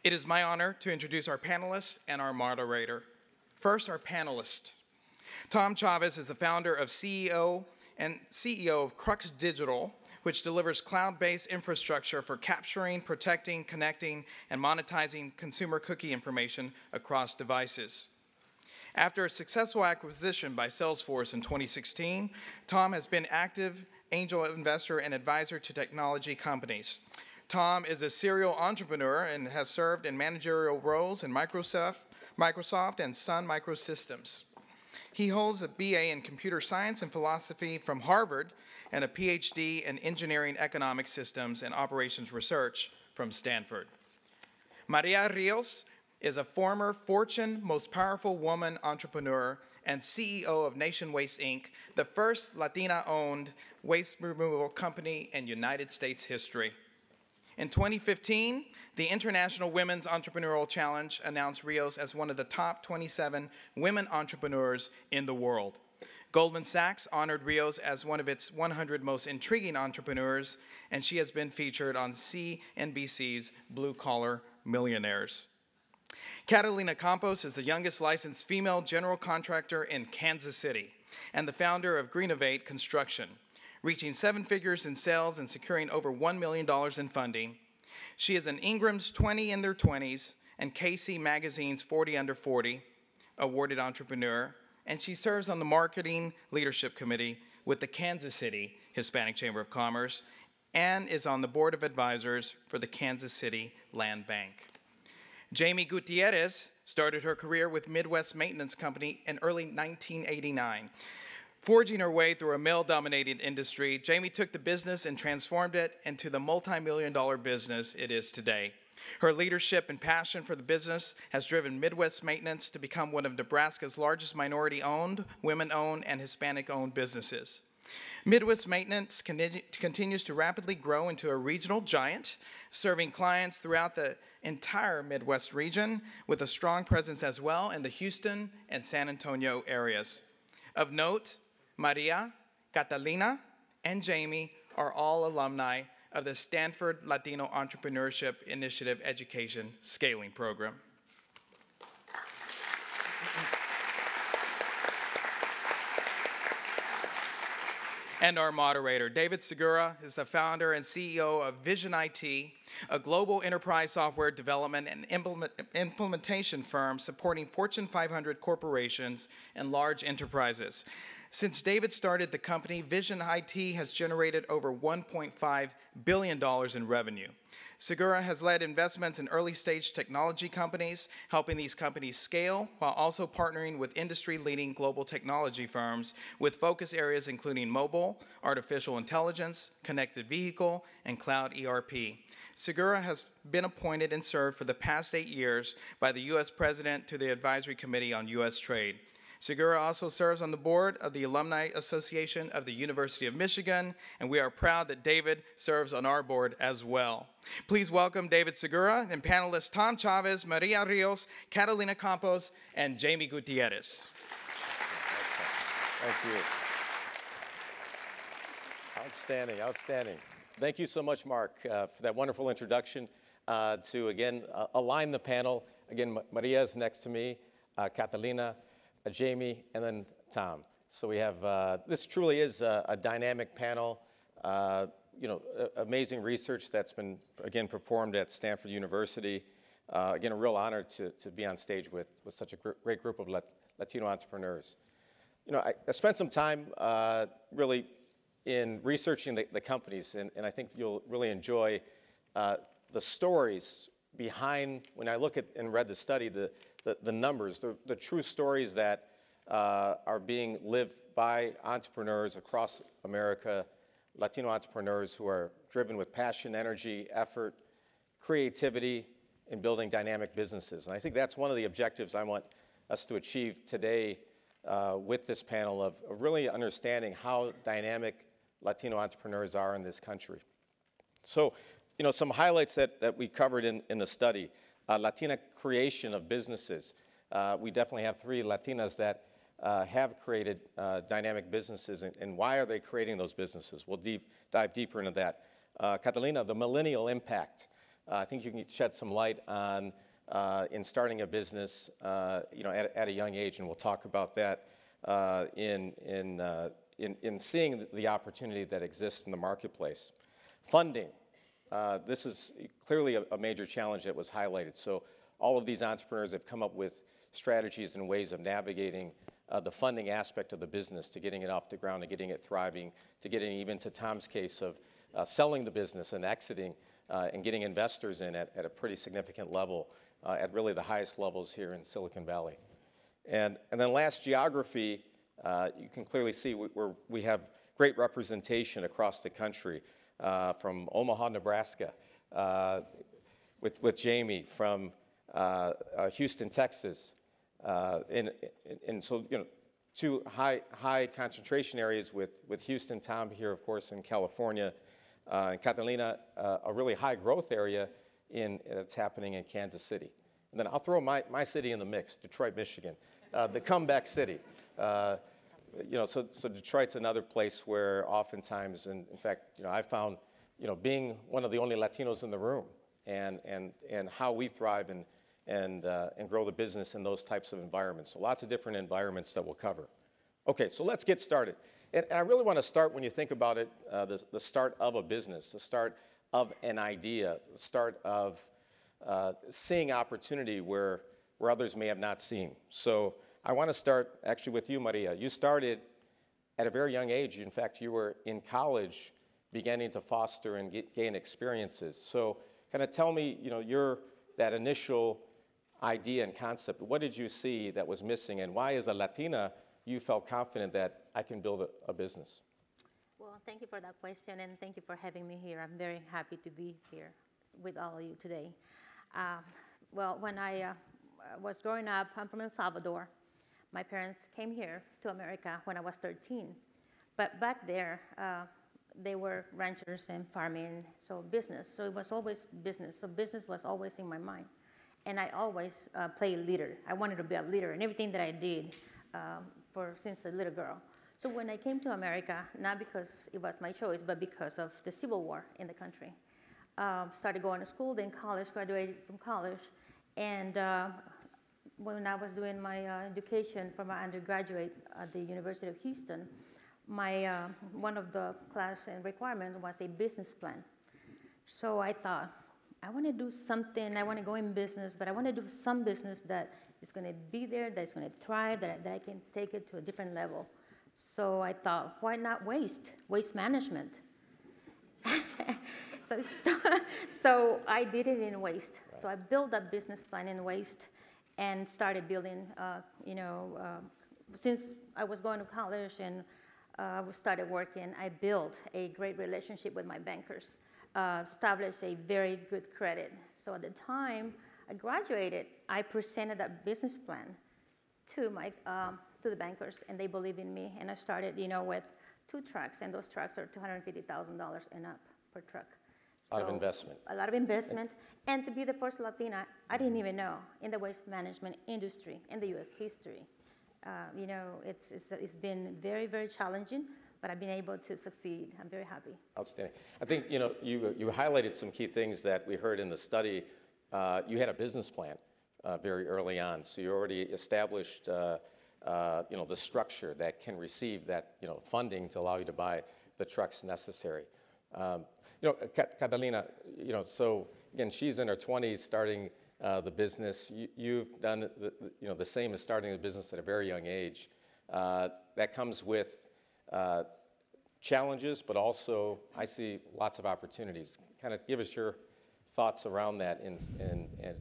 It is my honor to introduce our panelists and our moderator. First, our panelist. Tom Chavez is the founder of CEO of Krux Digital, which delivers cloud-based infrastructure for capturing, protecting, connecting, and monetizing consumer cookie information across devices. After a successful acquisition by Salesforce in 2016, Tom has been active angel investor and advisor to technology companies. Tom is a serial entrepreneur and has served in managerial roles in Microsoft and Sun Microsystems. He holds a BA in computer science and philosophy from Harvard and a PhD in engineering economic systems and operations research from Stanford. Maria Rios is a former Fortune Most Powerful Woman entrepreneur and CEO of Nation Waste, Inc., the first Latina-owned waste removal company in United States history. In 2015, the International Women's Entrepreneurial Challenge announced Rios as one of the top 27 women entrepreneurs in the world. Goldman Sachs honored Rios as one of its 100 most intriguing entrepreneurs, and she has been featured on CNBC's Blue Collar Millionaires. Catalina Campos is the youngest licensed female general contractor in Kansas City and the founder of Greenovate Construction, reaching 7 figures in sales and securing over $1 million in funding. She is an Ingram's 20 in their 20s and KC Magazine's 40 under 40 awarded entrepreneur, and she serves on the Marketing Leadership Committee with the Kansas City Hispanic Chamber of Commerce and is on the Board of Advisors for the Kansas City Land Bank. Jamie Gutierrez started her career with Midwest Maintenance Company in early 1989. Forging her way through a male-dominated industry, Jamie took the business and transformed it into the multi-million-dollar business it is today. Her leadership and passion for the business has driven Midwest Maintenance to become one of Nebraska's largest minority-owned, women-owned, and Hispanic-owned businesses. Midwest Maintenance continues to rapidly grow into a regional giant, serving clients throughout the entire Midwest region with a strong presence as well in the Houston and San Antonio areas. Of note, Maria, Catalina, and Jamie are all alumni of the Stanford Latino Entrepreneurship Initiative Education Scaling Program. And our moderator, David Segura, is the founder and CEO of VisionIT, a global enterprise software development and implementation firm supporting Fortune 500 corporations and large enterprises. Since David started the company, VisionIT has generated over $1.5 billion in revenue. Segura has led investments in early-stage technology companies, helping these companies scale while also partnering with industry-leading global technology firms with focus areas including mobile, artificial intelligence, connected vehicle, and cloud ERP. Segura has been appointed and served for the past 8 years by the U.S. President to the Advisory Committee on U.S. Trade. Segura also serves on the board of the Alumni Association of the University of Michigan, and we are proud that David serves on our board as well. Please welcome David Segura and panelists Tom Chavez, Maria Rios, Catalina Campos, and Jamie Gutierrez. Thank you. Outstanding, outstanding. Thank you so much, Mark, for that wonderful introduction to, again, align the panel. Again, Maria is next to me, Catalina, Jamie, and then Tom. So we have, this truly is a dynamic panel, amazing research that's been, again, performed at Stanford University. Again, a real honor to be on stage with such a great group of Latino entrepreneurs. I spent some time really in researching the companies, and I think you'll really enjoy the stories behind, when I look at and read the study, the numbers, the true stories that are being lived by entrepreneurs across America, Latino entrepreneurs who are driven with passion, energy, effort, creativity in building dynamic businesses. And I think that's one of the objectives I want us to achieve today with this panel of really understanding how dynamic Latino entrepreneurs are in this country. So, some highlights that we covered in the study. Latina creation of businesses. We definitely have 3 Latinas that have created dynamic businesses, and why are they creating those businesses? We'll dive deeper into that. Catalina, the millennial impact. I think you can shed some light on in starting a business, at a young age, and we'll talk about that in seeing the opportunity that exists in the marketplace. Funding. This is clearly a major challenge that was highlighted. So all of these entrepreneurs have come up with strategies and ways of navigating the funding aspect of the business, to getting it off the ground, to getting it thriving, to getting even to Tom's case of selling the business and exiting and getting investors in at a pretty significant level, at really the highest levels here in Silicon Valley. And then last, geography. You can clearly see we have great representation across the country, from Omaha, Nebraska, with Jamie, from Houston, Texas, and so two high concentration areas with Houston, Tom here, of course, in California, and Catalina, a really high growth area that's happening in Kansas City. And then I'll throw my city in the mix, Detroit, Michigan, the comeback city. So Detroit's another place where oftentimes, and in fact, I found, being one of the only Latinos in the room, and how we thrive and grow the business in those types of environments. So lots of different environments that we'll cover. Okay, so let's get started. And I really want to start, when you think about it, the start of a business, the start of an idea, the start of seeing opportunity where others may have not seen. So I want to start actually with you, Maria. You started at a very young age. In fact, you were in college beginning to foster and gain experiences. So kind of tell me, that initial idea and concept. What did you see that was missing, and why, as a Latina, you felt confident that I can build a business? Well, thank you for that question, and thank you for having me here. I'm very happy to be here with all of you today. Well, when I was growing up, I'm from El Salvador. My parents came here to America when I was 13. But back there, they were ranchers and farming, so business. So it was always business. So business was always in my mind. And I always played leader. I wanted to be a leader in everything that I did since a little girl. So when I came to America, not because it was my choice, but because of the Civil War in the country. Started going to school, then college, graduated from college. And when I was doing my education for my undergraduate at the University of Houston, one of the class and requirements was a business plan. So I thought, I want to do something, I want to go in business, but I want to do some business that is going to be there, that's going to thrive, that I can take it to a different level. So I thought, why not waste management? So I did it in waste. Right. So I built a business plan in waste and started building, since I was going to college and started working, I built a great relationship with my bankers, established a very good credit. So at the time I graduated, I presented that business plan to the bankers, and they believed in me. And I started, with 2 trucks, and those trucks are $250,000 and up per truck. A lot of investment. A lot of investment. And to be the first Latina, I didn't even know, in the waste management industry, in the U.S. history. It's been very, very challenging, but I've been able to succeed. I'm very happy. Outstanding. I think, you highlighted some key things that we heard in the study. You had a business plan very early on, so you already established, the structure that can receive that, funding to allow you to buy the trucks necessary. Catalina, so again, she's in her 20s starting the business. You've done the same as starting a business at a very young age. That comes with challenges, but also I see lots of opportunities. Kind of give us your thoughts around that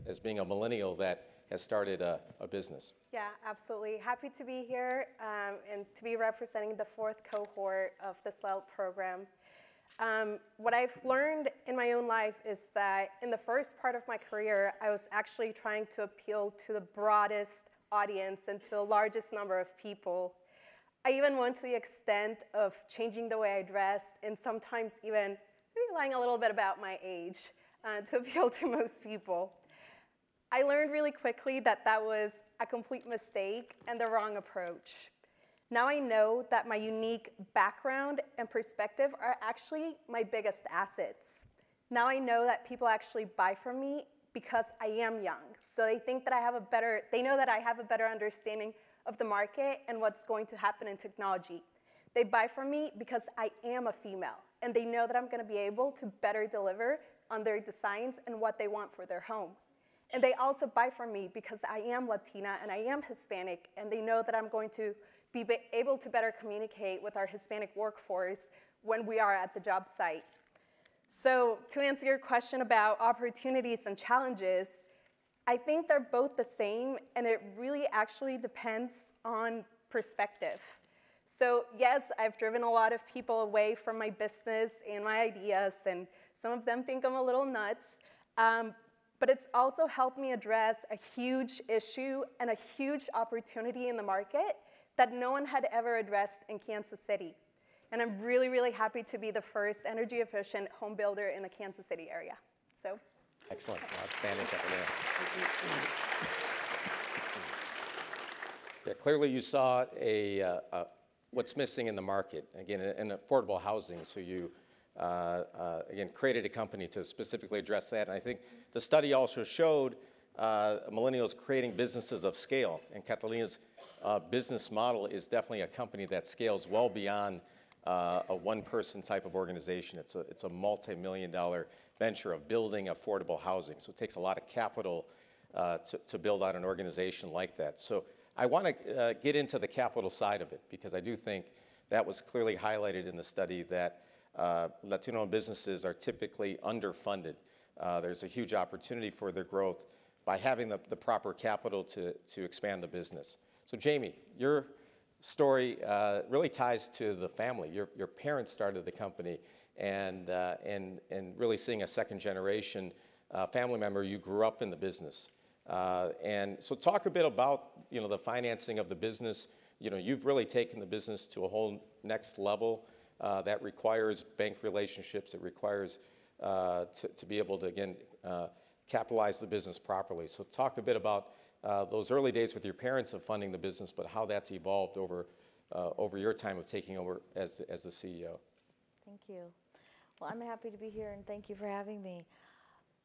as being a millennial that has started a business. Yeah, absolutely. Happy to be here and to be representing the 4th cohort of the SLELT program. What I've learned in my own life is that in the first part of my career, I was actually trying to appeal to the broadest audience and to the largest number of people. I even went to the extent of changing the way I dressed and sometimes even maybe lying a little bit about my age to appeal to most people. I learned really quickly that that was a complete mistake and the wrong approach. Now I know that my unique background and perspective are actually my biggest assets. Now I know that people actually buy from me because I am young. So they think that they know that I have a better understanding of the market and what's going to happen in technology. They buy from me because I am a female, and they know that I'm gonna be able to better deliver on their designs and what they want for their home. And they also buy from me because I am Latina and I am Hispanic, and they know that I'm going to be able to better communicate with our Hispanic workforce when we are at the job site. So to answer your question about opportunities and challenges, I think they're both the same, and it really actually depends on perspective. So yes, I've driven a lot of people away from my business and my ideas, and some of them think I'm a little nuts, but it's also helped me address a huge issue and a huge opportunity in the market that no one had ever addressed in Kansas City. And I'm really, really happy to be the first energy efficient home builder in the Kansas City area. So. Excellent, outstanding, Catalina. Yeah, clearly you saw what's missing in the market, again, in affordable housing. So you, again, created a company to specifically address that. And I think the study also showed millennials creating businesses of scale. And Catalina's business model is definitely a company that scales well beyond a one-person type of organization. It's a multi-million-dollar venture of building affordable housing. So it takes a lot of capital to build out an organization like that. So I want to get into the capital side of it, because I do think that was clearly highlighted in the study that Latino businesses are typically underfunded. There's a huge opportunity for their growth by having the proper capital to expand the business. So Jamie, your story really ties to the family. Your parents started the company, and really seeing a second generation family member, you grew up in the business. And so talk a bit about, the financing of the business. You've really taken the business to a whole next level that requires bank relationships. It requires to be able to, again, capitalize the business properly. So talk a bit about those early days with your parents of funding the business, but how that's evolved over your time of taking over as the CEO. Thank you. Well, I'm happy to be here, and thank you for having me.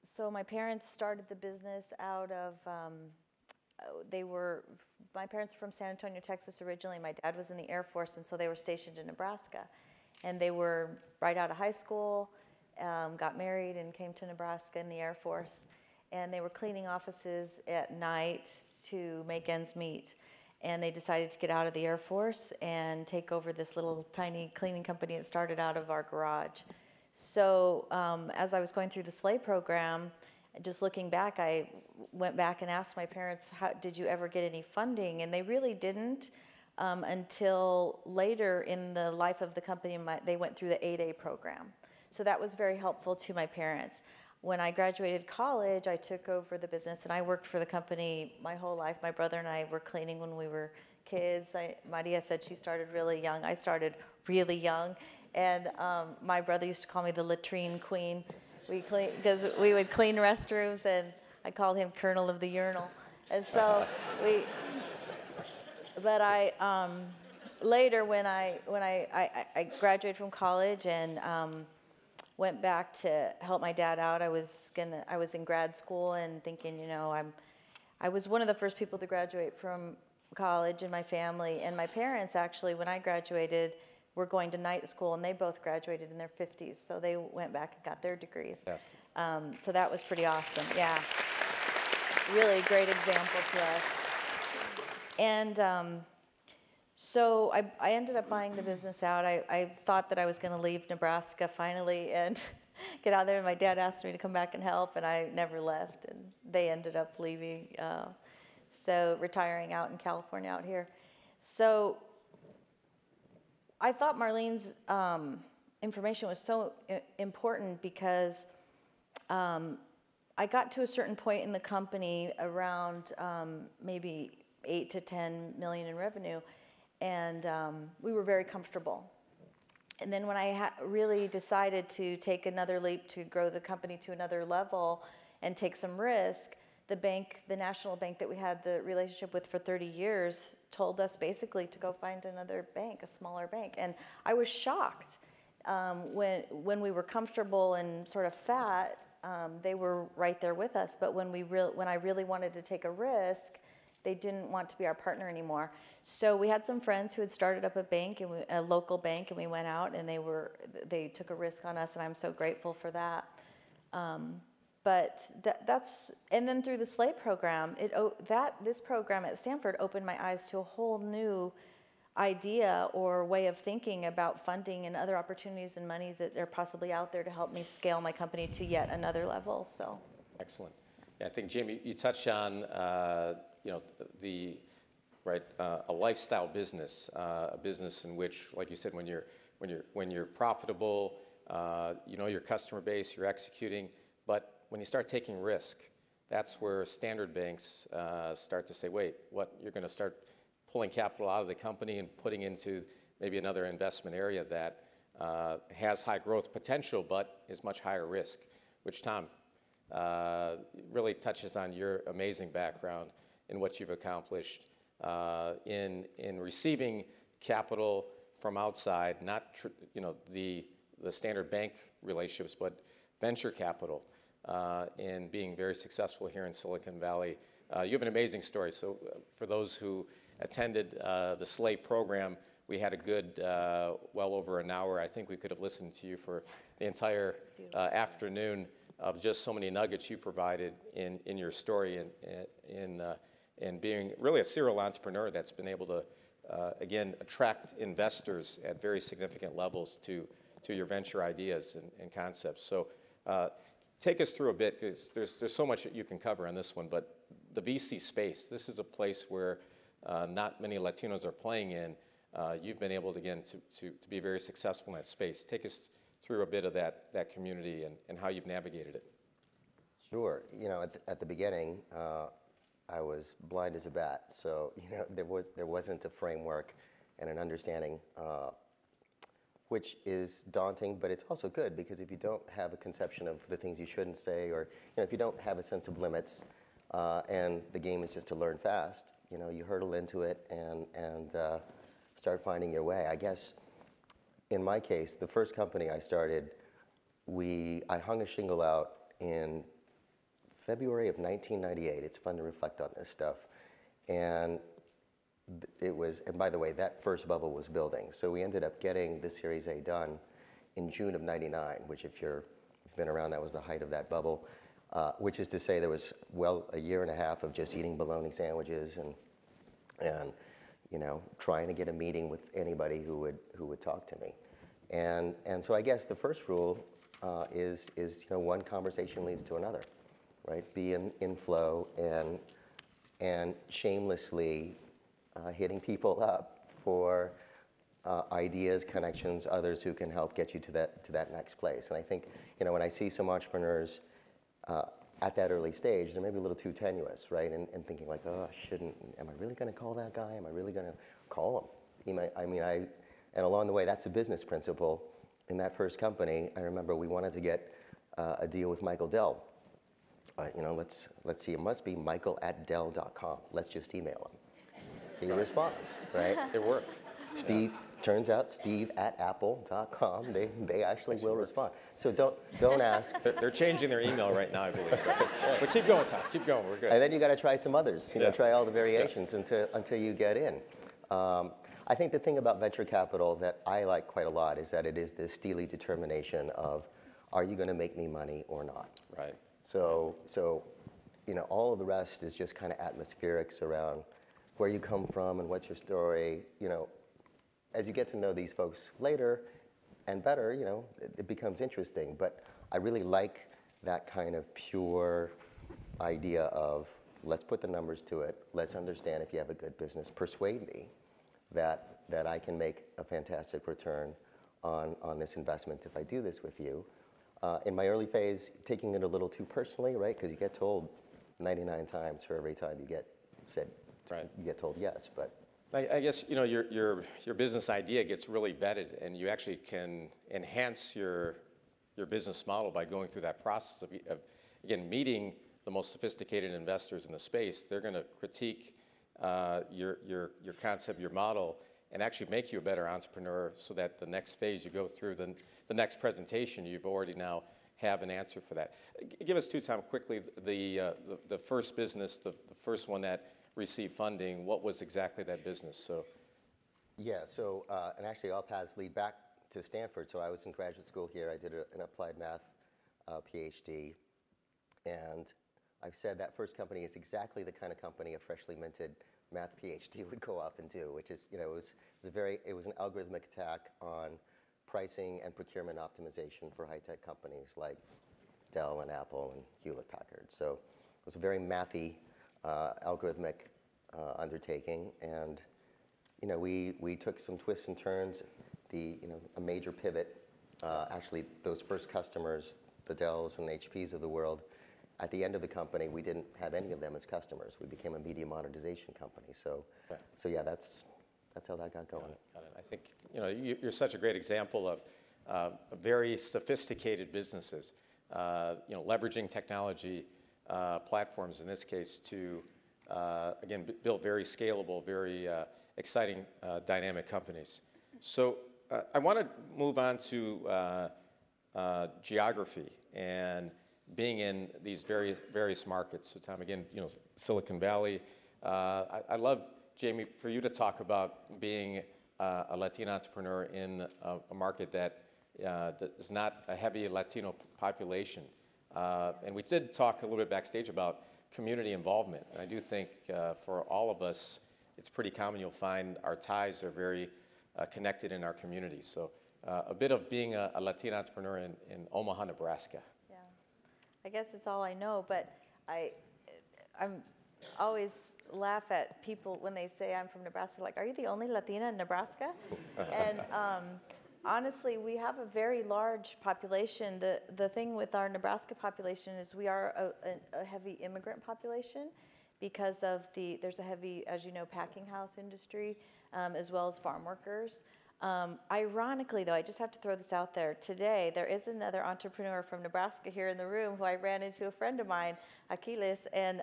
So my parents started the business out of, my parents were from San Antonio, Texas originally. My dad was in the Air Force, and so they were stationed in Nebraska. And they were right out of high school, got married, and came to Nebraska in the Air Force. And they were cleaning offices at night to make ends meet. And they decided to get out of the Air Force and take over this little tiny cleaning company that started out of our garage. So as I was going through the SLAY program, just looking back, I went back and asked my parents, did you ever get any funding? And they really didn't until later in the life of the company. They went through the 8A program. So that was very helpful to my parents. When I graduated college, I took over the business, and I worked for the company my whole life. My brother and I were cleaning when we were kids. Maria said she started really young. I started really young. And my brother used to call me the latrine queen. Because we would clean restrooms, and I called him Colonel of the Urinal. And so later when I graduated from college and went back to help my dad out, I was in grad school and thinking, I was one of the first people to graduate from college in my family. And my parents actually, when I graduated, were going to night school, and they both graduated in their 50s, so they went back and got their degrees. Yes. So that was pretty awesome, yeah. Really great example to us. And so I ended up buying the business out. I thought that I was going to leave Nebraska finally and get out there, and my dad asked me to come back and help, and I never left, and they ended up leaving, so retiring out in California out here. So I thought Marlene's information was so important because I got to a certain point in the company around maybe 8 to 10 million in revenue, and we were very comfortable. And then when I really decided to take another leap to grow the company to another level and take some risk, the national bank that we had the relationship with for 30 years told us basically to go find another bank, a smaller bank. And I was shocked When we were comfortable and sort of fat, they were right there with us. But when I really wanted to take a risk, they didn't want to be our partner anymore. So we had some friends who had started up a bank, and a local bank, and we went out and they took a risk on us, and I'm so grateful for that. But and then through the SLATE program, this program at Stanford opened my eyes to a whole new idea or way of thinking about funding and other opportunities and money that are possibly out there to help me scale my company to yet another level. So excellent. Yeah, I think Jim, you touched on a lifestyle business, a business in which, like you said, when you're profitable, you know your customer base, you're executing, but when you start taking risk, that's where standard banks start to say, wait, you're going to start pulling capital out of the company and putting into maybe another investment area that has high growth potential but is much higher risk, which, Tom, really touches on your amazing background and what you've accomplished in receiving capital from outside, not the standard bank relationships, but venture capital, and being very successful here in Silicon Valley. You have an amazing story. So for those who attended the SLATE program, we had a good, well over an hour. I think we could have listened to you for the entire afternoon of just so many nuggets you provided in your story and being really a serial entrepreneur that's been able to, again, attract investors at very significant levels to your venture ideas and concepts. So take us through a bit, because there's so much that you can cover on this one, but the VC space, this is a place where not many Latinos are playing in. You've been able to, again, to be very successful in that space. Take us through a bit of that community and how you've navigated it. Sure. At the beginning, I was blind as a bat, so there wasn't a framework and an understanding, which is daunting, but it's also good, because if you don't have a conception of the things you shouldn't say, or if you don't have a sense of limits, and the game is just to learn fast, you hurdle into it and start finding your way. I guess in my case, the first company I started, I hung a shingle out in February of 1998. It's fun to reflect on this stuff. And and by the way, that first bubble was building. So we ended up getting the Series A done in June of '99, which if you've been around, that was the height of that bubble, which is to say there was, a year and a half of just eating bologna sandwiches and trying to get a meeting with anybody who would talk to me. And so I guess the first rule is one conversation leads to another, right? Be in flow and shamelessly hitting people up for ideas, connections, others who can help get you to that next place. And I think when I see some entrepreneurs at that early stage, they're maybe a little too tenuous, right? And thinking like, oh, am I really going to call that guy? Am I really going to call him? And along the way, that's a business principle. In that first company, I remember we wanted to get a deal with Michael Dell. Let's see, it must be michael@dell.com. Let's just email him. He responds, right? It worked. Steve, turns out steve@apple.com, they actually will respond. So don't ask. They're changing their email right now, I believe. But keep going, Tom. Keep going. We're good. And then you got to try some others. Try all the variations until you get in. I think the thing about venture capital that I like quite a lot is that it is this steely determination of, are you going to make me money or not? Right. So all of the rest is just kind of atmospherics around where you come from and what's your story. As you get to know these folks later and better, it becomes interesting. But I really like that kind of pure idea of, let's put the numbers to it. Let's understand if you have a good business. Persuade me that I can make a fantastic return on this investment if I do this with you. In my early phase, taking it a little too personally, right? Because you get told 99 times for every time you get told yes. But I guess your business idea gets really vetted, and you actually can enhance your business model by going through that process of again, meeting the most sophisticated investors in the space. They're going to critique your concept, your model, and actually make you a better entrepreneur so that the next phase you go through, the next presentation, you've already now have an answer for that. Give us, too, Tom, quickly, the first business, the first one that received funding. What was exactly that business? So, yeah, so, and actually all paths lead back to Stanford. So I was in graduate school here. I did an applied math PhD. And I've said that first company is exactly the kind of company a freshly minted math PhD would go off and do, which is, it was an algorithmic attack on pricing and procurement optimization for high-tech companies like Dell and Apple and Hewlett-Packard. So it was a very mathy, algorithmic undertaking, and we took some twists and turns. A major pivot. Actually, those first customers, the Dells and HPs of the world, at the end of the company, we didn't have any of them as customers. We became a media monetization company. So yeah, that's how that got going. Got it. I think you're such a great example of very sophisticated businesses, leveraging technology platforms in this case to again build very scalable, very exciting, dynamic companies. So I want to move on to geography and being in these various markets. So Tom, again, Silicon Valley. I love, Jamie, for you to talk about being a Latino entrepreneur in a market that is not a heavy Latino population. And we did talk a little bit backstage about community involvement. And I do think for all of us, it's pretty common. You'll find our ties are very connected in our communities. So a bit of being a Latino entrepreneur in Omaha, Nebraska. Yeah, I guess it's all I know, but I'm always laugh at people when they say I'm from Nebraska, like, are you the only Latina in Nebraska? And honestly, we have a very large population. The thing with our Nebraska population is we are a heavy immigrant population because of there's a heavy, as you know, packing house industry, as well as farm workers. Ironically, though, I just have to throw this out there. Today, there is another entrepreneur from Nebraska here in the room who I ran into, a friend of mine, Achilles, and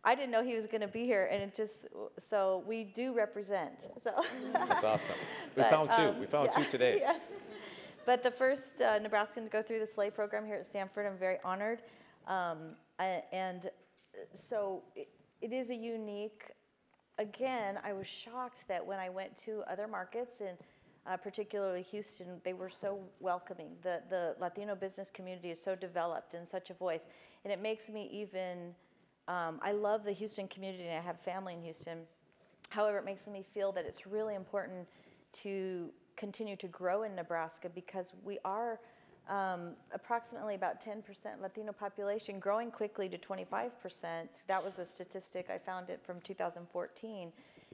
I didn't know he was going to be here, and so we do represent. So that's awesome. We found two. We found two today. Yes. But the first Nebraskan to go through the SLAY program here at Stanford, I'm very honored. And so it is a unique, again, I was shocked that when I went to other markets, and particularly Houston, they were so welcoming. The Latino business community is so developed and such a voice. And it makes me even, I love the Houston community, and I have family in Houston. However, it makes me feel that it's really important to continue to grow in Nebraska because we are approximately about 10% Latino population, growing quickly to 25%. That was a statistic, I found it from 2014.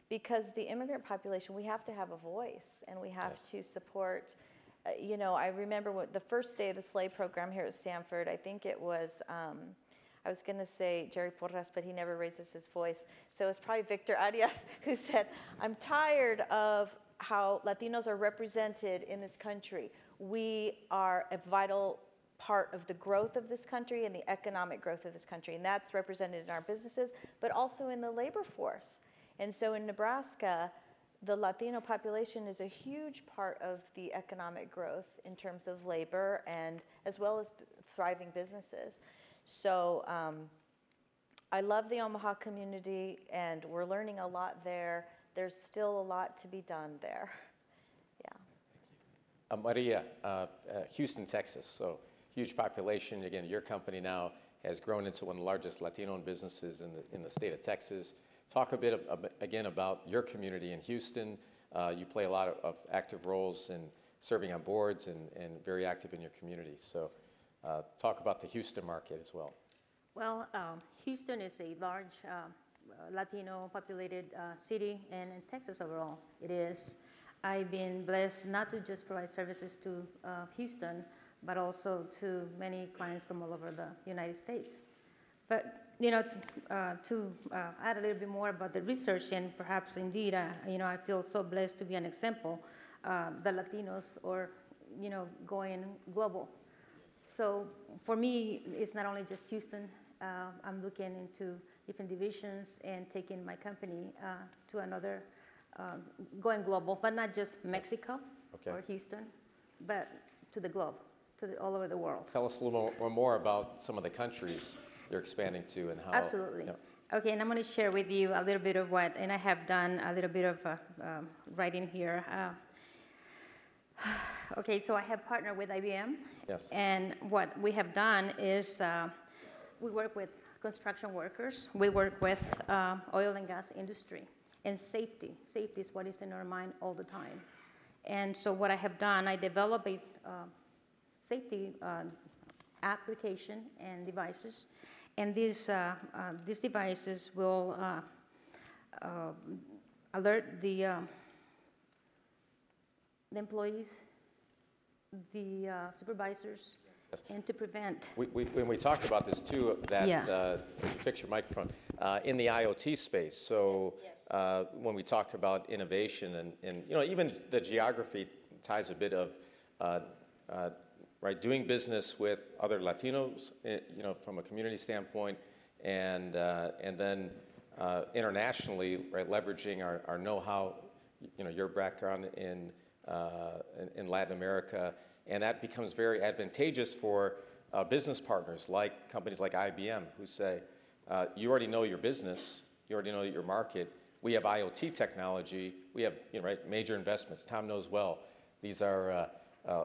Because the immigrant population, we have to have a voice, and we have to support, I remember the first day of the SLAY program here at Stanford, I think it was, I was going to say Jerry Porras, but he never raises his voice. So it's probably Victor Arias who said, I'm tired of how Latinos are represented in this country. We are a vital part of the growth of this country and the economic growth of this country. And that's represented in our businesses, but also in the labor force. And so in Nebraska, the Latino population is a huge part of the economic growth in terms of labor and as well as thriving businesses. So I love the Omaha community, and we're learning a lot there. There's still a lot to be done there. Yeah. Maria, Houston, Texas. So huge population. Again, your company now has grown into one of the largest Latino-owned businesses in the state of Texas. Talk a bit again about your community in Houston. You play a lot of active roles in serving on boards and very active in your community. So talk about the Houston market as well. Well, Houston is a large Latino populated city, and in Texas overall it is. I've been blessed not to just provide services to Houston, but also to many clients from all over the United States. But to add a little bit more about the research, and perhaps indeed, I feel so blessed to be an example, the Latinos or, going global. So for me, it's not only just Houston. I'm looking into different divisions and taking my company to another going global, but not just Mexico Okay. or Houston, but to the globe, all over the world. Tell us a little more about some of the countries you're expanding to and how. Absolutely. You know. Okay, and I'm going to share with you a little bit of what, and I have done a little bit of writing here. Okay, so I have partnered with IBM. Yes. And what we have done is we work with construction workers. We work with oil and gas industry. And safety. Safety is what is in our mind all the time. And so what I have done, I developed a safety application and devices. And these devices will alert the employees, the supervisors, Yes. and to prevent. When we talked about this too, that Yeah. fix your microphone in the IoT space. So when we talk about innovation and you know, even the geography ties a bit of right, doing business with other Latinos, you know, from a community standpoint, and then internationally, right, leveraging our know-how, you know, your background in Latin America, and that becomes very advantageous for business partners like companies like IBM, who say, you already know your business, you already know your market. We have IoT technology, we have, you know, right, major investments. Tom knows well. These are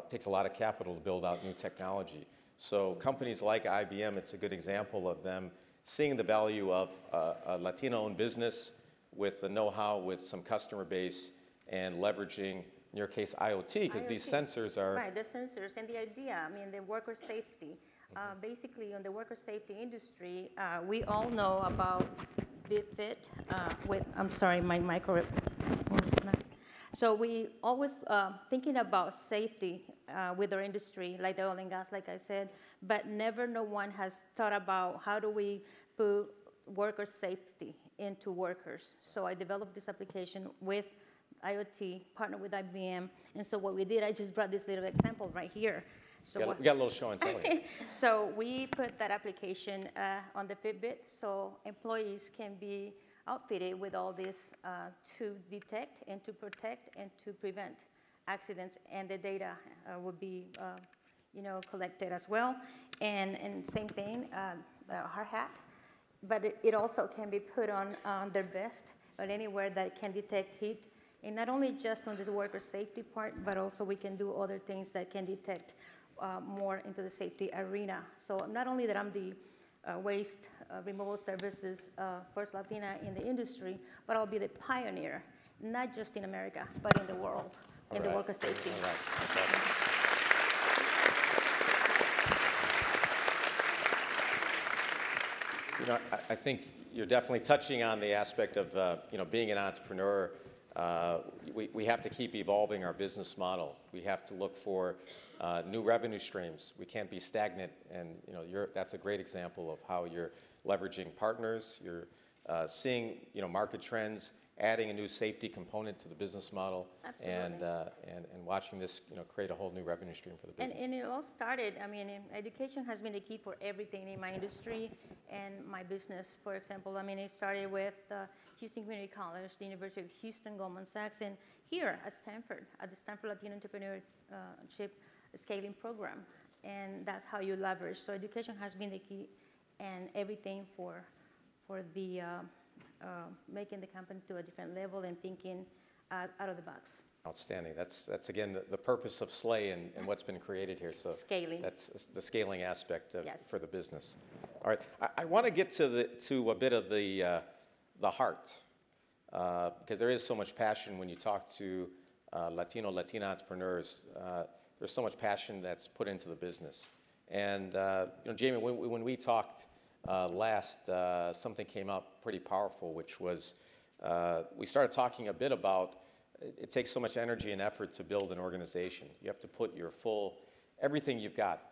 takes a lot of capital to build out new technology. So companies like IBM, it's a good example of them seeing the value of a Latino-owned business with the know-how, with some customer base, and leveraging, in your case, IoT, because these sensors are... Right, the sensors and the idea, I mean, the worker safety. Basically, on the worker safety industry, we all know about BFIT I'm sorry, my microphone is not... So we always thinking about safety with our industry, like the oil and gas, like I said, but no one has thought about how do we put worker safety into workers. So I developed this application with IoT, partnered with IBM, and so what we did, I just brought this little example right here. So we got a little show and tell here. So we put that application on the Fitbit, so employees can be outfitted with all this to detect and to protect and to prevent accidents, and the data will be, you know, collected as well. And same thing, hard hat, but it also can be put on their vest or anywhere that can detect heat, and not only just on the worker safety part, but also we can do other things that can detect more into the safety arena. So not only that I'm the waste removal services first Latina in the industry, but I'll be the pioneer, not just in America, but in the world, in the worker safety. All right. Okay. You know, I think you're definitely touching on the aspect of you know, being an entrepreneur. We have to keep evolving our business model. We have to look for new revenue streams. We can't be stagnant, and you know, that's a great example of how you're leveraging partners. You're seeing, you know, market trends, adding a new safety component to the business model, and watching this, you know, create a whole new revenue stream for the business. And it all started, I mean, education has been the key for everything in my industry and my business. For example, I mean, it started with Houston Community College, the University of Houston, Goldman Sachs, and here at Stanford, at the Stanford Latino Entrepreneurship Scaling Program. And that's how you leverage. So education has been the key, and everything for the making the company to a different level and thinking out of the box. Outstanding. That's again the purpose of SLAY and what's been created here. So scaling. That's the scaling aspect of, yes. for the business. All right. I want to get to a bit of the heart, because there is so much passion when you talk to Latina entrepreneurs. There's so much passion that's put into the business. And you know, Jamie, when we talked last, something came up pretty powerful, which was we started talking a bit about it takes so much energy and effort to build an organization. You have to put your everything you've got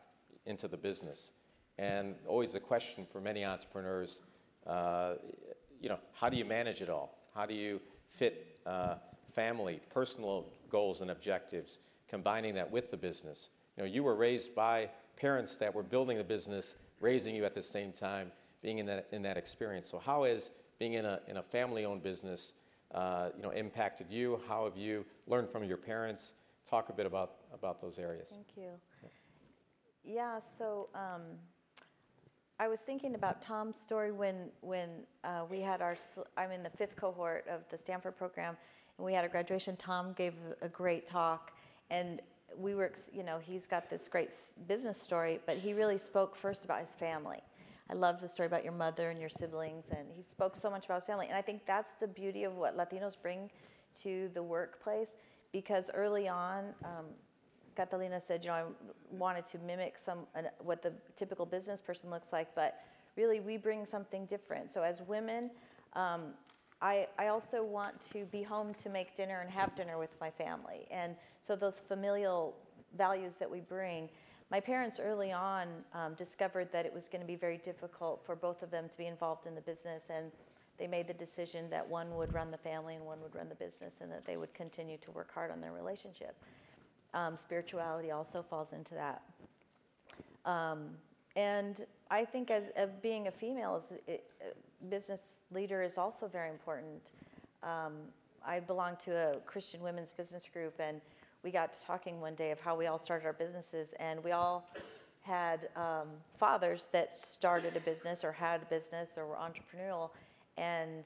into the business. And always the question for many entrepreneurs, you know, how do you manage it all? How do you fit family, personal goals and objectives, combining that with the business? You know, you were raised by parents that were building the business, raising you at the same time, being in that experience. So how is being in a family-owned business impacted you? How have you learned from your parents? Talk a bit about those areas. Thank you. Yeah, so I was thinking about Tom's story when we had I'm in the 5th cohort of the Stanford program, and we had a graduation. Tom gave a great talk, and we were, he's got this great business story, but he really spoke first about his family. I love the story about your mother and your siblings, and he spoke so much about his family. And I think that's the beauty of what Latinos bring to the workplace, because early on, Catalina said, I wanted to mimic what the typical business person looks like, but really we bring something different. So as women, I also want to be home to make dinner and have dinner with my family. And so those familial values that we bring, my parents early on discovered that it was going to be very difficult for both of them to be involved in the business, and they made the decision that one would run the family and one would run the business, and that they would continue to work hard on their relationship. Spirituality also falls into that. And I think as being a female, business leader is also very important. I belong to a Christian women's business group, and we got to talking one day of how we all started our businesses, and we all had fathers that started a business or had a business or were entrepreneurial. And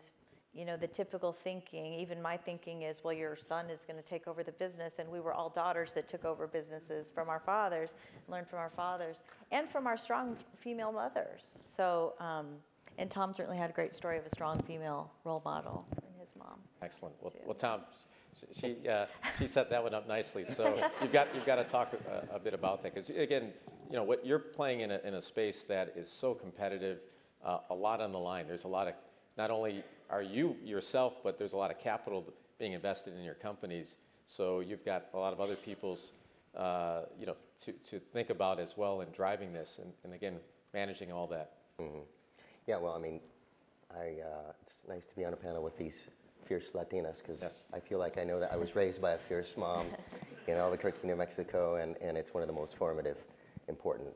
the typical thinking, even my thinking is, well, your son is going to take over the business, and we were all daughters that took over businesses from our fathers, learned from our fathers, and from our strong female mothers. So, and Tom certainly had a great story of a strong female role model in his mom. Excellent. Well, Tom, she set that one up nicely. So you've got to talk a bit about that, because again, what you're playing in a space that is so competitive, a lot on the line. There's a lot of, not only are you yourself, but there's a lot of capital being invested in your companies. So you've got a lot of other people's, to think about as well in driving this, and again, managing all that. Mm-hmm. Yeah, well, I mean, it's nice to be on a panel with these fierce Latinas, because yes. I feel like I know that I was raised by a fierce mom in Albuquerque, New Mexico, and it's one of the most formative, important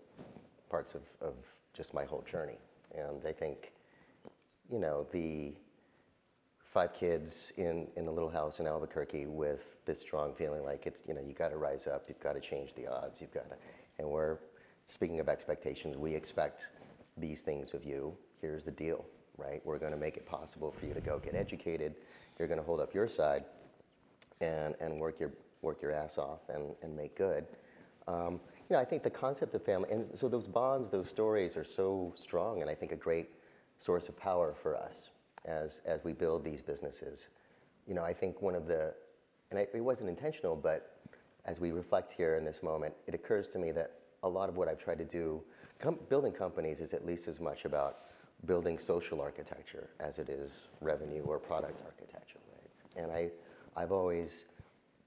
parts of just my whole journey. And I think, the 5 kids in a little house in Albuquerque with this strong feeling like it's, you got to rise up, you've got to change the odds, you've got to, and we're, speaking of expectations, we expect these things of you. Here's the deal, right? We're going to make it possible for you to go get educated. You're going to hold up your side and work your ass off and make good. I think the concept of family, and so those bonds, those stories are so strong, and I think a great source of power for us as we build these businesses. I think one of the, and it wasn't intentional, but as we reflect here in this moment, it occurs to me that a lot of what I've tried to do, building companies is at least as much about building social architecture as it is revenue or product architecture, right? And I've always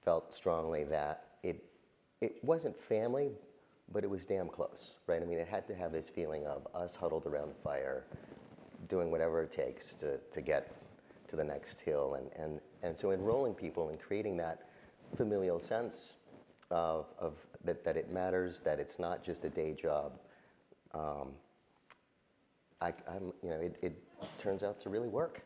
felt strongly that it wasn't family, but it was damn close, right? I mean, it had to have this feeling of us huddled around the fire, doing whatever it takes to get to the next hill. And so enrolling people and creating that familial sense of that it matters, that it's not just a day job, it turns out to really work.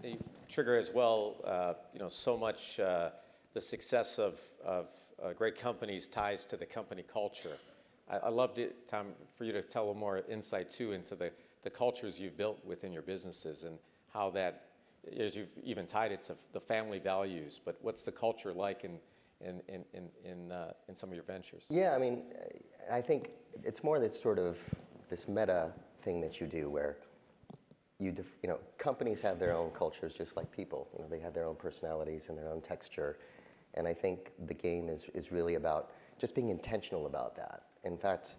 The trigger as well, so much the success of great companies ties to the company culture. I loved it, Tom, for you to tell a little more insight too into the cultures you've built within your businesses, and how that, as you've even tied it to the family values, but what's the culture like in some of your ventures? Yeah, I mean, I think it's more this sort of this meta thing that you do where companies have their own cultures just like people. They have their own personalities and their own texture. And I think the game is really about just being intentional about that. In fact,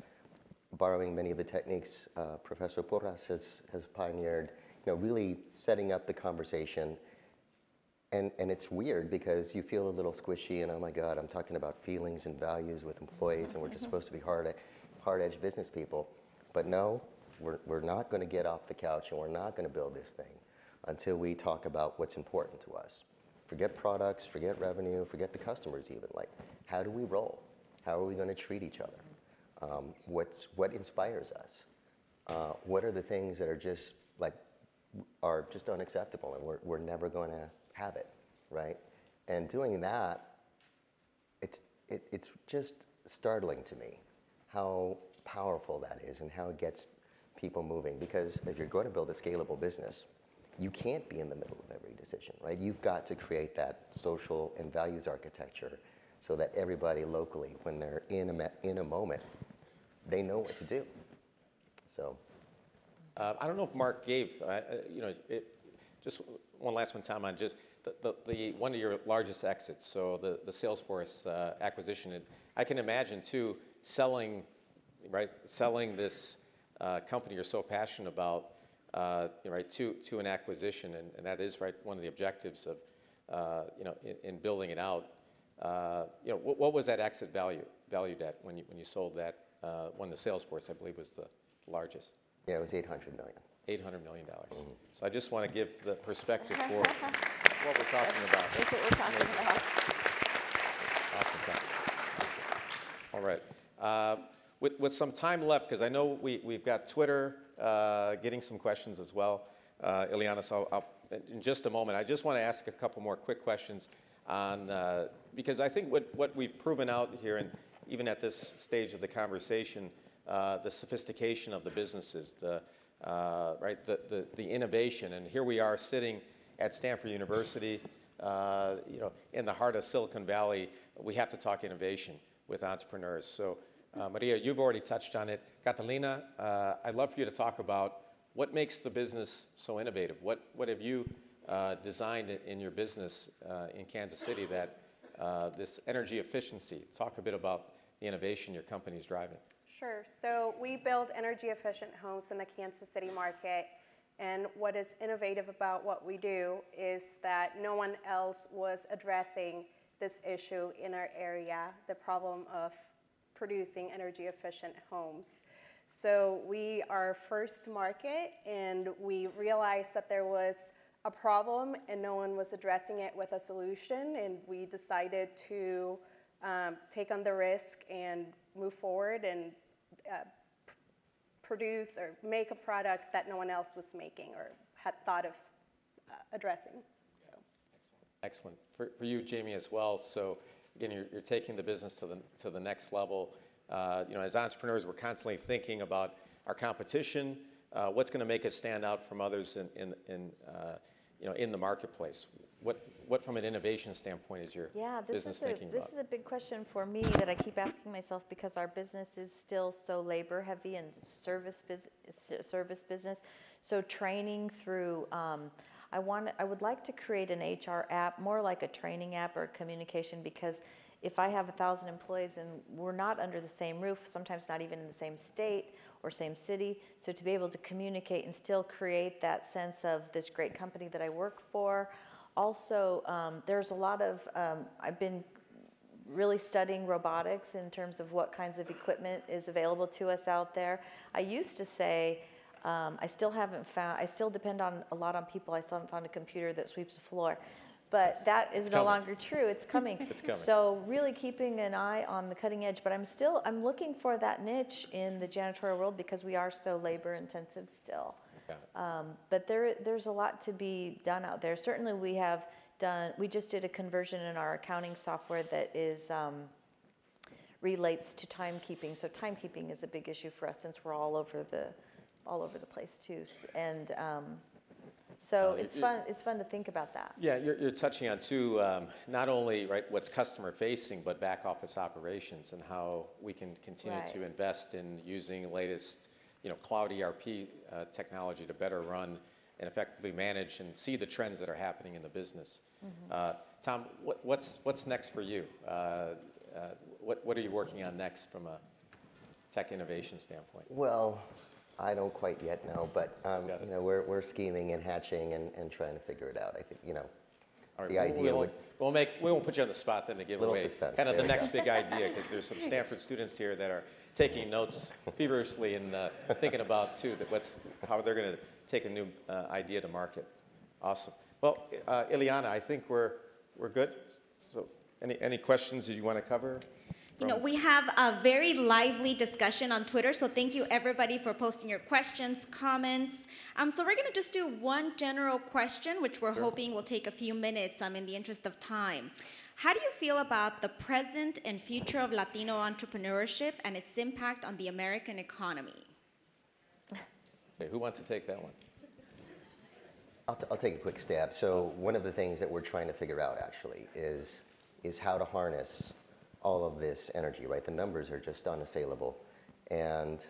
borrowing many of the techniques Professor Porras has pioneered, really setting up the conversation. And it's weird because you feel a little squishy and, oh my God, I'm talking about feelings and values with employees, and we're just supposed to be hard-edged business people. But no, we're not going to get off the couch, and we're not going to build this thing until we talk about what's important to us. Forget products, forget revenue, forget the customers even. Like, how do we roll? How are we going to treat each other? What inspires us? What are the things that are just unacceptable, and we're never going to have it, right? And doing that, it's just startling to me how powerful that is and how it gets people moving. Because if you're going to build a scalable business, you can't be in the middle of every decision, right? You've got to create that social and values architecture so that everybody locally, when they're in a moment, they know what to do. So, I don't know if Mark gave, just one last one, Tom, on just the one of your largest exits, so the Salesforce acquisition. I can imagine too selling this company you're so passionate about, right, to an acquisition, and that is right one of the objectives of in building it out. What was that exit valued at when you sold that? When the Salesforce, I believe, was the largest. Yeah, it was $800 million. $800 million. Mm-hmm. So I just want to give the perspective for what we're talking about. That's what we're talking about. Awesome. All right. With some time left, because I know we've got Twitter getting some questions as well, Ileana, so I'll, in just a moment, I just want to ask a couple more quick questions on, because I think what we've proven out here, and even at this stage of the conversation, the sophistication of the businesses, the innovation, and here we are sitting at Stanford University, in the heart of Silicon Valley. We have to talk innovation with entrepreneurs. So, Maria, you've already touched on it. Catalina, I'd love for you to talk about what makes the business so innovative. What have you designed in your business in Kansas City that this energy efficiency? Talk a bit about the innovation your company is driving. Sure. So we build energy efficient homes in the Kansas City market. And what is innovative about what we do is that no one else was addressing this issue in our area, the problem of producing energy efficient homes. So we are first to market, and we realized that there was a problem and no one was addressing it with a solution, and we decided to take on the risk and move forward and produce or make a product that no one else was making or had thought of addressing. So. Excellent. For you, Jamie, as well. So again, you're taking the business to the next level. As entrepreneurs, we're constantly thinking about our competition, what's going to make us stand out from others in the marketplace. What from an innovation standpoint is your business thinking about? This is a big question for me that I keep asking myself, because our business is still so labor heavy and service business. So training through, I would like to create an HR app, more like a training app or communication, because if I have 1,000 employees and we're not under the same roof, sometimes not even in the same state or same city, so to be able to communicate and still create that sense of this great company that I work for. Also, there's a lot of, I've been really studying robotics in terms of what kinds of equipment is available to us out there. I used to say, I still depend a lot on people. I still haven't found a computer that sweeps the floor. But that is no longer true. It's coming. It's coming. So really keeping an eye on the cutting edge. But I'm looking for that niche in the janitorial world, because we are so labor intensive still. But there's a lot to be done out there. Certainly we just did a conversion in our accounting software that is relates to timekeeping. So timekeeping is a big issue for us, since we're all over the place too. And so it's fun to think about that. Yeah, you're touching on too, not only what's customer facing, but back office operations, and how we can continue to invest in using latest cloud ERP technology to better run and effectively manage and see the trends that are happening in the business. Mm-hmm. Tom, what's next for you? What are you working on next from a tech innovation standpoint? Well, I don't quite yet know, but we're scheming and hatching and trying to figure it out. I think right, the idea we won't put you on the spot then to give away suspense. Kind of the next big idea, because there's some Stanford students here that are taking notes feverishly and thinking about too how they're going to take a new idea to market. Awesome. Well, Ileana, I think we're good. So any questions that you want to cover? You know, we have a very lively discussion on Twitter, so thank you everybody for posting your questions, comments. So we're gonna just do one general question, which we're hoping will take a few minutes in the interest of time. How do you feel about the present and future of Latino entrepreneurship and its impact on the American economy? Okay, who wants to take that one? I'll take a quick stab. So one of the things that we're trying to figure out actually is how to harness all of this energy, right? The numbers are just unassailable. And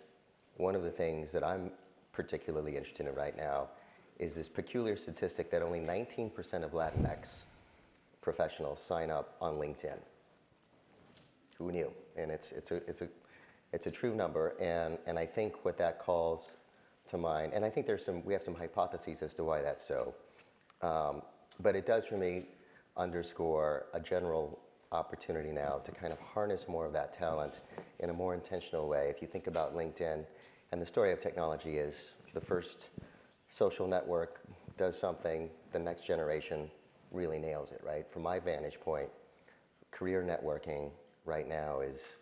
one of the things that I'm particularly interested in right now is this peculiar statistic that only 19% of Latinx professionals sign up on LinkedIn. Who knew? And it's a true number. And I think what that calls to mind, and I think we have some hypotheses as to why that's so. But it does for me underscore a general opportunity now to kind of harness more of that talent in a more intentional way. If you think about LinkedIn, and the story of technology is the first social network does something, the next generation really nails it, right? From my vantage point, career networking right now is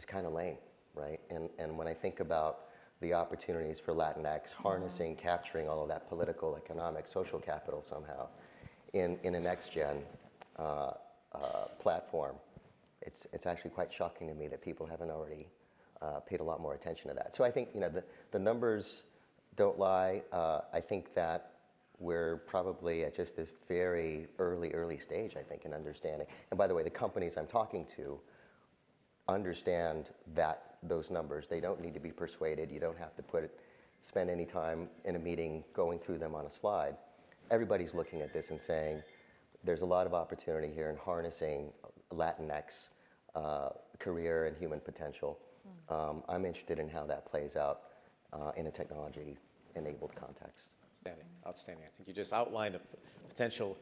kind of lame, right? And when I think about the opportunities for Latinx, harnessing, capturing all of that political, economic, social capital somehow in a next-gen platform, it's actually quite shocking to me that people haven't already paid a lot more attention to that. So I think the numbers don't lie. I think that we're probably at just this very early stage, I think, in understanding. And by the way, the companies I'm talking to understand those numbers. They don't need to be persuaded. You don't have to spend any time in a meeting going through them on a slide. Everybody's looking at this and saying, there's a lot of opportunity here in harnessing Latinx career and human potential. I'm interested in how that plays out in a technology-enabled context. Outstanding. I think you just outlined a potential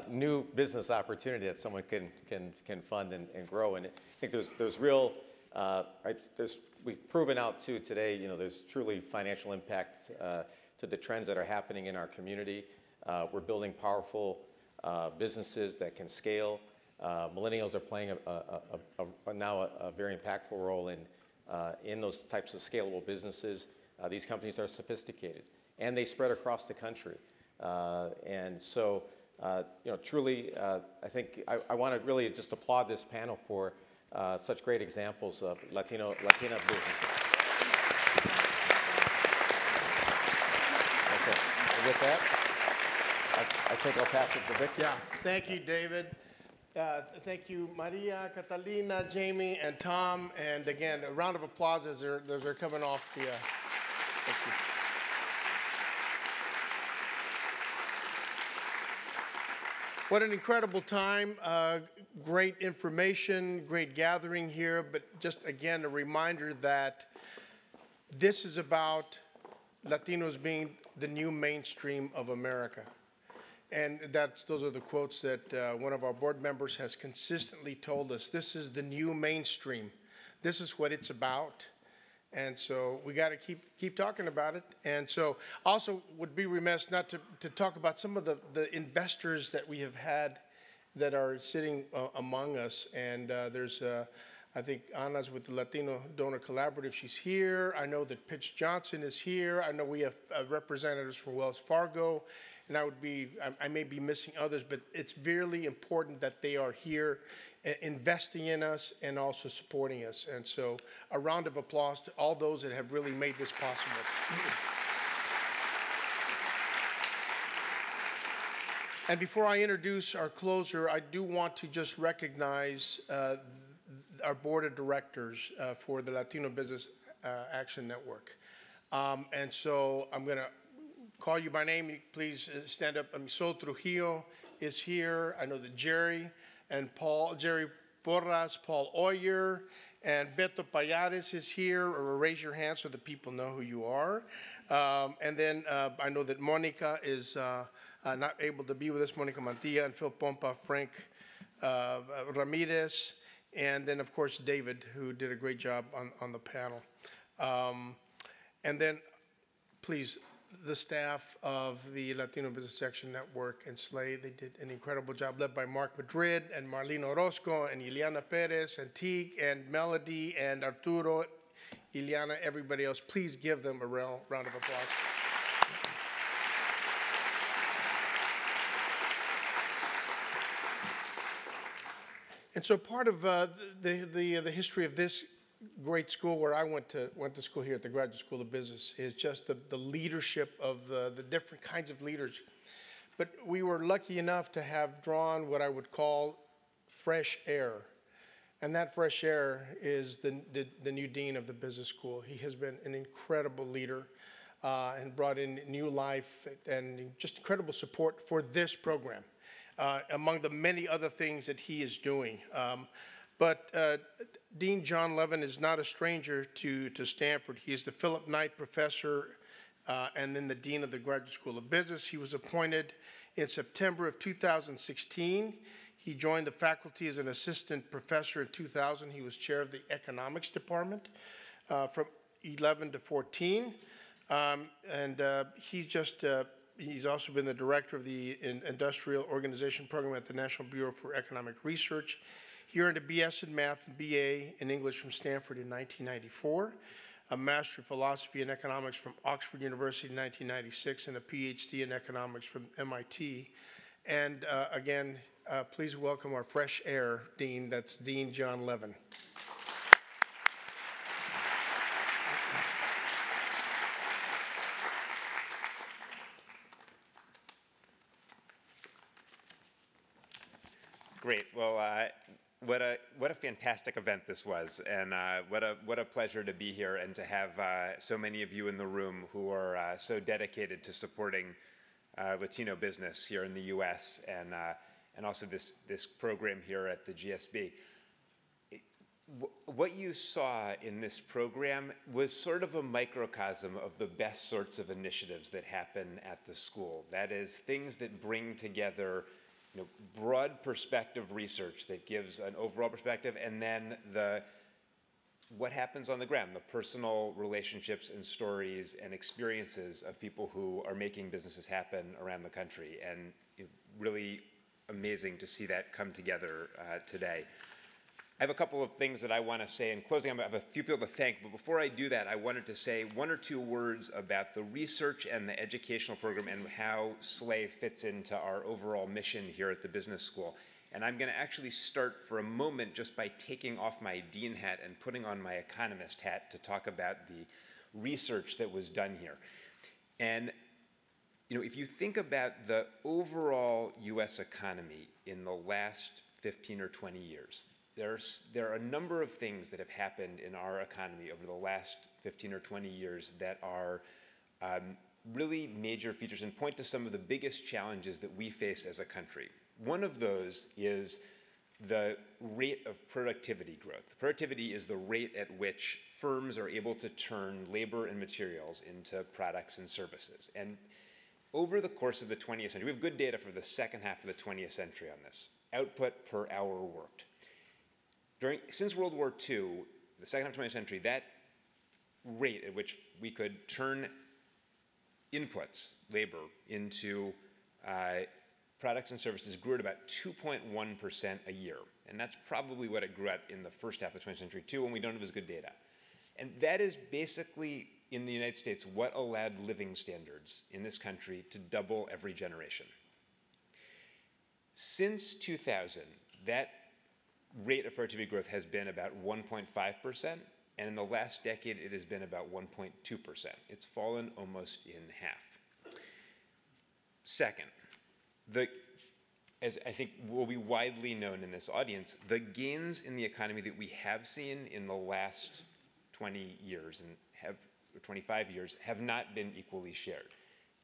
new business opportunity that someone can fund and grow. And I think there's real, right, we've proven out too today, there's truly financial impact to the trends that are happening in our community. We're building powerful businesses that can scale. Millennials are playing now a very impactful role in those types of scalable businesses. These companies are sophisticated, and they spread across the country. And so, truly, I think I want to really just applaud this panel for such great examples of Latina businesses. Okay, and with that, I think I'll pass it to Victor. Yeah, thank you, David. Thank you, Maria, Catalina, Jamie, and Tom. And again, a round of applause as they're coming off the. Thank you. What an incredible time. Great information, great gathering here. But just again, a reminder that this is about Latinos being the new mainstream of America. And those are the quotes that one of our board members has consistently told us. This is the new mainstream. This is what it's about. And so we got to keep talking about it. And so also would be remiss not to talk about some of the investors that we have had that are sitting among us. And there's, I think, Anna's with the Latino Donor Collaborative. She's here. I know that Pitch Johnson is here. I know we have representatives from Wells Fargo. And I may be missing others, but it's really important that they are here investing in us and also supporting us. And so a round of applause to all those that have really made this possible. And before I introduce our closer, I do want to just recognize our board of directors for the Latino Business Action Network. And so I'm going to call you by name. Please stand up. Sol Trujillo is here. I know that Jerry Porras, Paul Oyer, and Beto Payares is here. Or raise your hand so that people know who you are. And then I know that Monica is not able to be with us. Monica Mantilla and Phil Pompa, Frank Ramirez, and then of course David, who did a great job on the panel. And then please the staff of the Latino Business Section Network and SLAY. They did an incredible job, led by Mark Madrid and Marlene Orozco and Ileana Perez and Teague and Melody and Arturo, Ileana, everybody else. Please give them a round of applause. And so part of the history of this great school where I went to school here at the Graduate School of Business is just the leadership of the different kinds of leaders. But we were lucky enough to have drawn what I would call fresh air. And that fresh air is the new dean of the business school. He has been an incredible leader and brought in new life and just incredible support for this program, among the many other things that he is doing. But Dean John Levin is not a stranger to Stanford. He is the Philip Knight Professor and then the Dean of the Graduate School of Business. He was appointed in September of 2016. He joined the faculty as an assistant professor in 2000. He was chair of the economics department from 11 to 14. He's also been the director of the Industrial Organization Program at the National Bureau for Economic Research. He earned a BS in Math and BA in English from Stanford in 1994, a Master of Philosophy and Economics from Oxford University in 1996, and a PhD in Economics from MIT. And again, please welcome our fresh air dean, that's Dean John Levin. Great. Well, what a fantastic event this was, and what a pleasure to be here and to have so many of you in the room who are so dedicated to supporting Latino business here in the U.S. and also this program here at the GSB. What you saw in this program was sort of a microcosm of the best sorts of initiatives that happen at the school. That is, things that bring together broad perspective research that gives an overall perspective, and then what happens on the ground, the personal relationships and stories and experiences of people who are making businesses happen around the country. And really amazing to see that come together today. I have a couple of things that I want to say in closing. I have a few people to thank, but before I do that, I wanted to say one or two words about the research and the educational program and how SLAY fits into our overall mission here at the business school. And I'm going to actually start for a moment just by taking off my dean hat and putting on my economist hat to talk about the research that was done here. And if you think about the overall U.S. economy in the last 15 or 20 years, there are a number of things that have happened in our economy over the last 15 or 20 years that are really major features and point to some of the biggest challenges that we face as a country. One of those is the rate of productivity growth. Productivity is the rate at which firms are able to turn labor and materials into products and services. And over the course of the 20th century, we have good data for the second half of the 20th century on this. Output per hour worked. Since World War II, the second half of the 20th century, that rate at which we could turn inputs, labor, into products and services grew at about 2.1% a year. And that's probably what it grew at in the first half of the 20th century too, when we don't have as good data. And that is basically, in the United States, what allowed living standards in this country to double every generation. Since 2000, that rate of productivity growth has been about 1.5%, and in the last decade it has been about 1.2%. It's fallen almost in half. Second, as I think will be widely known in this audience, the gains in the economy that we have seen in the last 20 years and 25 years have not been equally shared.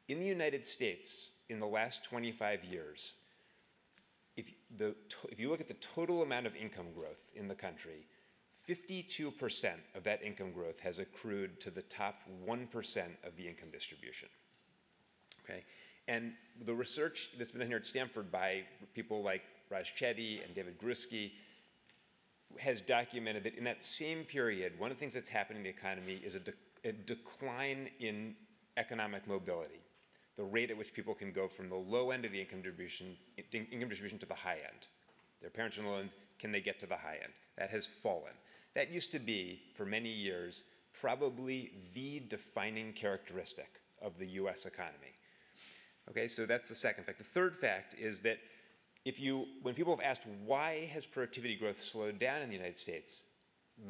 In the United States, in the last 25 years, if you look at the total amount of income growth in the country, 52% of that income growth has accrued to the top 1% of the income distribution. Okay? And the research that's been done here at Stanford by people like Raj Chetty and David Gruski has documented that in that same period, one of the things that's happened in the economy is a decline in economic mobility, the rate at which people can go from the low end of the income distribution to the high end. Their parents are low end, can they get to the high end? That has fallen. That used to be, for many years, probably the defining characteristic of the US economy. Okay, so that's the second fact. The third fact is that when people have asked why has productivity growth slowed down in the United States,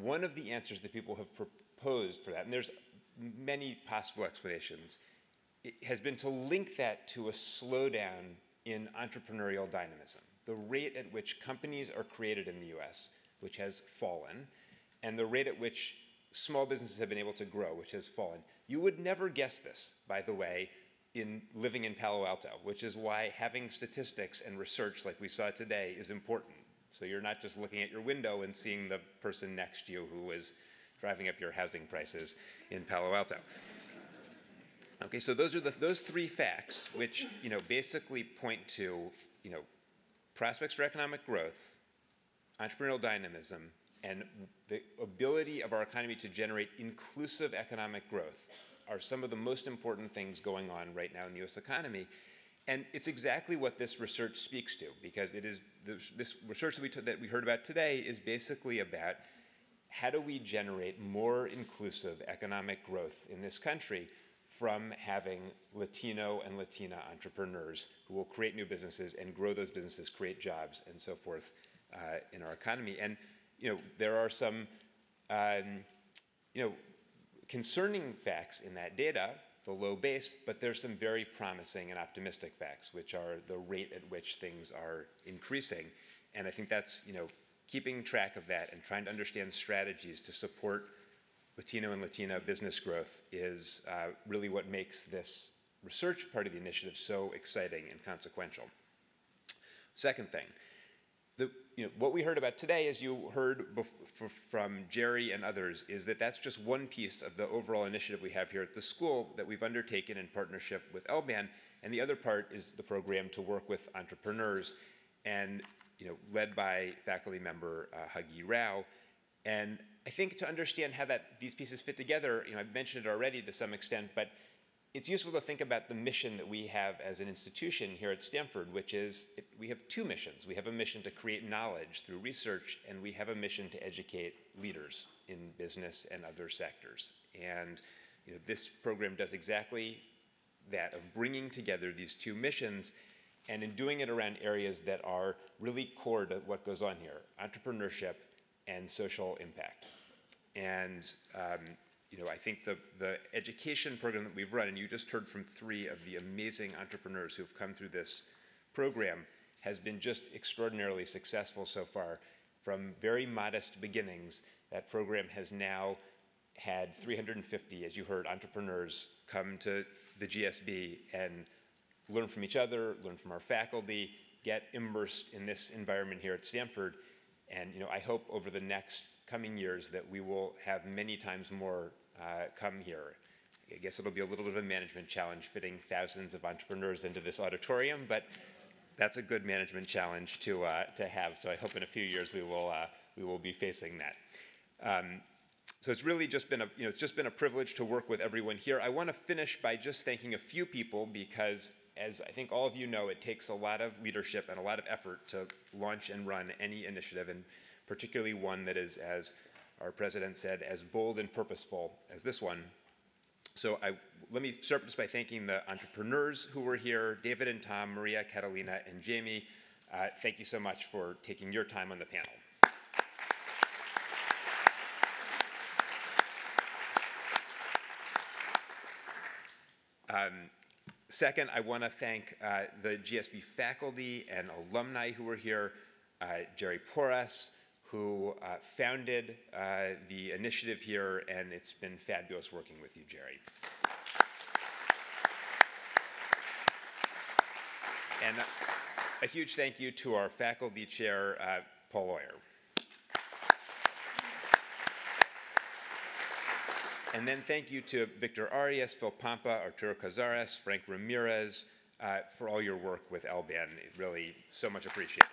one of the answers that people have proposed for that, and there's many possible explanations, it has been to link that to a slowdown in entrepreneurial dynamism. The rate at which companies are created in the US, which has fallen, and the rate at which small businesses have been able to grow, which has fallen. You would never guess this, by the way, in living in Palo Alto, which is why having statistics and research like we saw today is important. So you're not just looking at your window and seeing the person next to you who is driving up your housing prices in Palo Alto. Okay, so those are those three facts, which basically point to prospects for economic growth, entrepreneurial dynamism, and the ability of our economy to generate inclusive economic growth are some of the most important things going on right now in the US economy. And it's exactly what this research speaks to, because it is this research that we heard about today is basically about how do we generate more inclusive economic growth in this country from having Latino and Latina entrepreneurs who will create new businesses and grow those businesses, create jobs, and so forth in our economy. And there are some concerning facts in that data, the low base, but there's some very promising and optimistic facts, which are the rate at which things are increasing. And I think that's, keeping track of that and trying to understand strategies to support Latino and Latina business growth is really what makes this research part of the initiative so exciting and consequential. Second thing, what we heard about today, as you heard from Jerry and others, is that that's just one piece of the overall initiative we have here at the school that we've undertaken in partnership with LBAN, and the other part is the program to work with entrepreneurs, and led by faculty member Huggy Rao. And I think to understand how these pieces fit together, I've mentioned it already to some extent, but it's useful to think about the mission that we have as an institution here at Stanford, which is we have two missions. We have a mission to create knowledge through research, and we have a mission to educate leaders in business and other sectors. And this program does exactly that, of bringing together these two missions, and in doing it around areas that are really core to what goes on here: entrepreneurship and social impact. And I think the education program that we've run, and you just heard from three of the amazing entrepreneurs who've come through this program, has been just extraordinarily successful so far. From very modest beginnings, that program has now had 350, as you heard, entrepreneurs come to the GSB and learn from each other, learn from our faculty, get immersed in this environment here at Stanford. And I hope over the next coming years that we will have many times more come here. I guess it'll be a little bit of a management challenge fitting thousands of entrepreneurs into this auditorium, but that's a good management challenge to have. So I hope in a few years we will be facing that. So it's really just been a privilege to work with everyone here. I want to finish by just thanking a few people, because as I think all of you know, it takes a lot of leadership and a lot of effort to launch and run any initiative, and particularly one that is, as our president said, as bold and purposeful as this one. So let me start just by thanking the entrepreneurs who were here: David and Tom, Maria, Catalina, and Jamie. Thank you so much for taking your time on the panel. Second, I want to thank the GSB faculty and alumni who were here, Jerry Porras, who founded the initiative here, and it's been fabulous working with you, Jerry. And a huge thank you to our faculty chair, Paul Lawyer. And then thank you to Victor Arias, Phil Pampa, Arturo Cazares, Frank Ramirez, for all your work with LBAN. Really so much appreciated.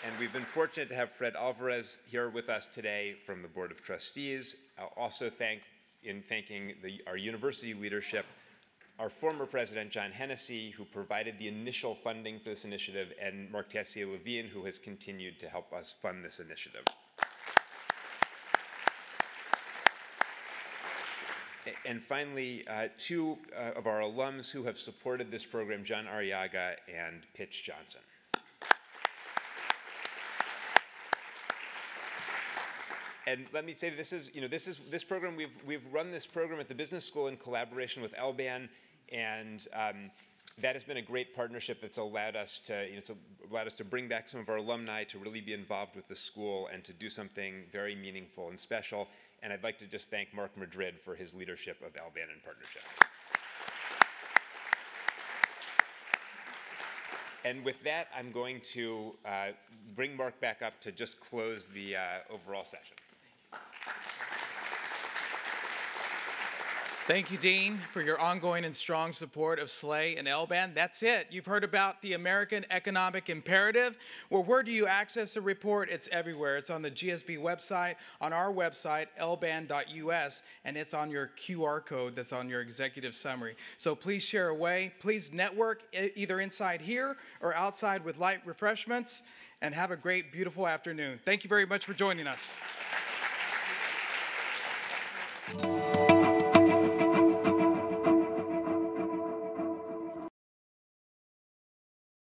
And we've been fortunate to have Fred Alvarez here with us today from the Board of Trustees. I'll also thank in thanking our university leadership, our former president, John Hennessy, who provided the initial funding for this initiative, and Mark Tessier-Levine, who has continued to help us fund this initiative. And finally, two of our alums who have supported this program, John Arriaga and Pitch Johnson. And let me say, this program, we've run this program at the business school in collaboration with LBAN, and that has been a great partnership that's allowed us to bring back some of our alumni to really be involved with the school and to do something very meaningful and special. And I'd like to just thank Mark Madrid for his leadership of LBAN in partnership. And with that, I'm going to bring Mark back up to just close the overall session. Thank you, Dean, for your ongoing and strong support of SLAE and LBAN. That's it. You've heard about the American Economic Imperative. Well, where do you access the report? It's everywhere. It's on the GSB website, on our website, lban.us, and it's on your QR code that's on your executive summary. So please share away. Please network either inside here or outside with light refreshments, and have a great, beautiful afternoon. Thank you very much for joining us.